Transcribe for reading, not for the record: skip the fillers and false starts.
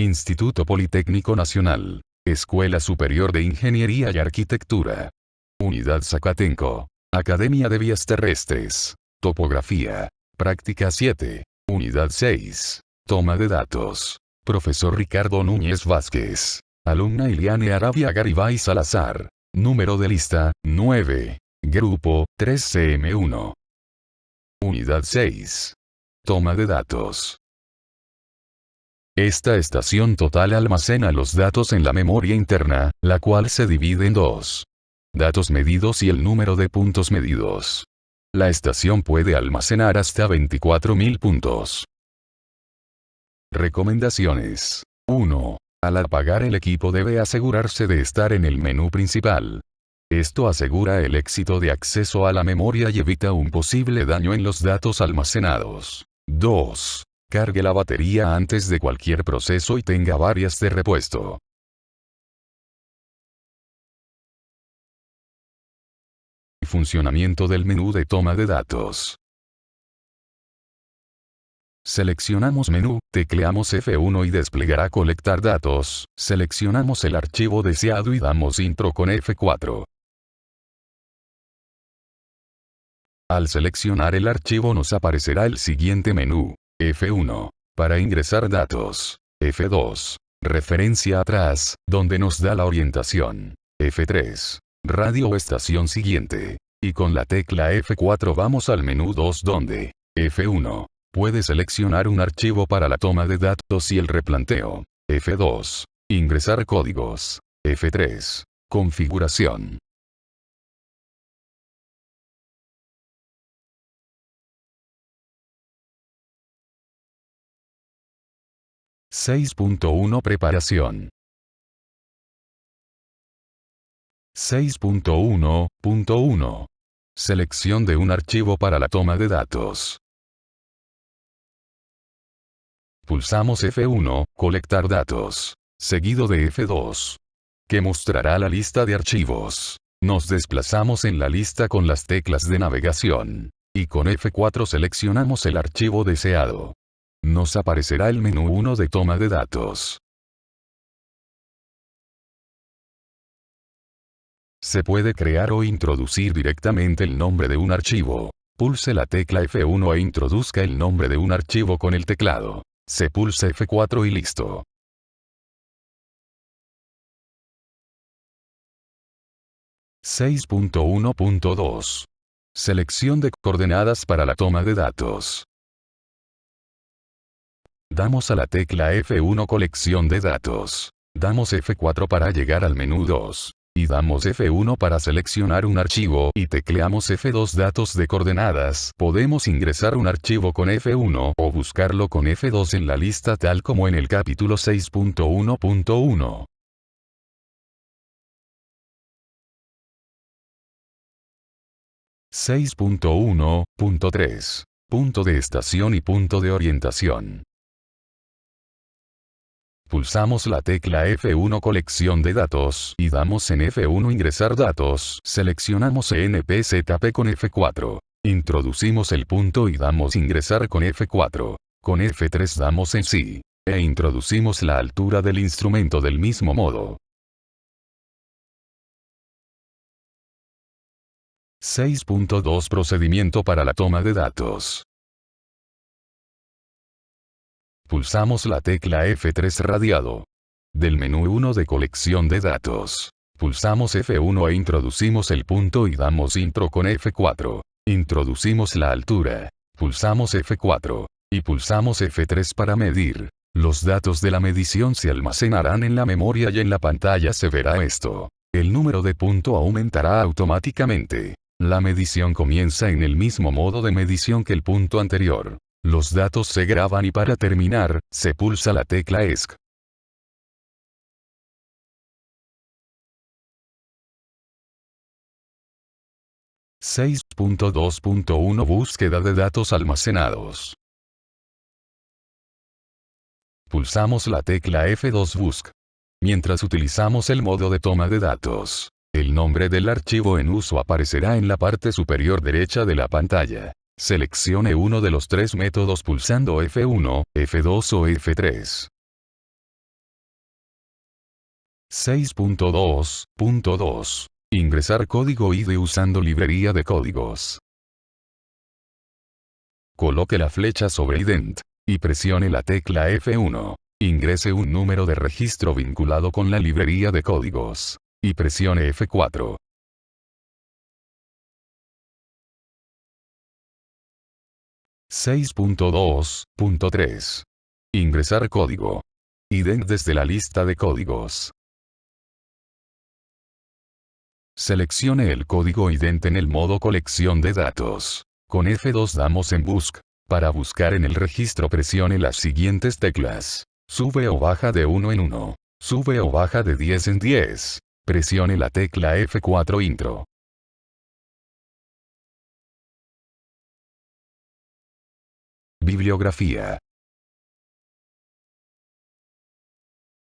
Instituto Politécnico Nacional. Escuela Superior de Ingeniería y Arquitectura. Unidad Zacatenco. Academia de Vías Terrestres. Topografía. Práctica 7. Unidad 6. Toma de datos. Profesor Ricardo Núñez Vázquez. Alumna Iliane Arabia Garibay Salazar. Número de lista, 9. Grupo, 3CM1. Unidad 6. Toma de datos. Esta estación total almacena los datos en la memoria interna, la cual se divide en dos. Datos medidos y el número de puntos medidos. La estación puede almacenar hasta 24.000 puntos. Recomendaciones. 1. Al apagar el equipo debe asegurarse de estar en el menú principal. Esto asegura el éxito de acceso a la memoria y evita un posible daño en los datos almacenados. 2. Cargue la batería antes de cualquier proceso y tenga varias de repuesto. Funcionamiento del menú de toma de datos. Seleccionamos menú, tecleamos F1 y desplegará colectar datos, seleccionamos el archivo deseado y damos intro con F4. Al seleccionar el archivo nos aparecerá el siguiente menú. F1. Para ingresar datos. F2. Referencia atrás, donde nos da la orientación. F3. Radio o estación siguiente. Y con la tecla F4 vamos al menú 2 donde. F1. Puede seleccionar un archivo para la toma de datos y el replanteo. F2. Ingresar códigos. F3. Configuración. (6.1) Preparación. 6.1.1. Selección de un archivo para la toma de datos. Pulsamos F1, colectar datos. Seguido de F2. Que mostrará la lista de archivos. Nos desplazamos en la lista con las teclas de navegación. Y con F4 seleccionamos el archivo deseado. Nos aparecerá el menú 1 de toma de datos. Se puede crear o introducir directamente el nombre de un archivo. Pulse la tecla F1 e introduzca el nombre de un archivo con el teclado. Se pulsa F4 y listo. (6.1.2). Selección de coordenadas para la toma de datos. Damos a la tecla F1 colección de datos. Damos F4 para llegar al menú 2. Y damos F1 para seleccionar un archivo y tecleamos F2 datos de coordenadas. Podemos ingresar un archivo con F1 o buscarlo con F2 en la lista tal como en el capítulo 6.1.1. (6.1.3). Punto de estación y punto de orientación. Pulsamos la tecla F1 colección de datos y damos en F1 ingresar datos. Seleccionamos ENPZP con F4. Introducimos el punto y damos ingresar con F4. Con F3 damos en sí. E introducimos la altura del instrumento del mismo modo. 6.2 Procedimiento para la toma de datos. Pulsamos la tecla F3 radiado. Del menú 1 de colección de datos. Pulsamos F1 e introducimos el punto y damos intro con F4. Introducimos la altura. Pulsamos F4. Y pulsamos F3 para medir. Los datos de la medición se almacenarán en la memoria y en la pantalla se verá esto. El número de punto aumentará automáticamente. La medición comienza en el mismo modo de medición que el punto anterior. Los datos se graban y para terminar, se pulsa la tecla ESC. (6.2.1) Búsqueda de datos almacenados. Pulsamos la tecla F2 Busc. Mientras utilizamos el modo de toma de datos, el nombre del archivo en uso aparecerá en la parte superior derecha de la pantalla. Seleccione uno de los tres métodos pulsando F1, F2 o F3. 6.2.2. Ingresar código ID usando librería de códigos. Coloque la flecha sobre ident, y presione la tecla F1. Ingrese un número de registro vinculado con la librería de códigos, y presione F4. (6.2.3). Ingresar código ident desde la lista de códigos. Seleccione el código ident en el modo colección de datos. Con F2 damos en busc. Para buscar en el registro presione las siguientes teclas. Sube o baja de 1 en 1. Sube o baja de 10 en 10. Presione la tecla F4 intro. Bibliografía.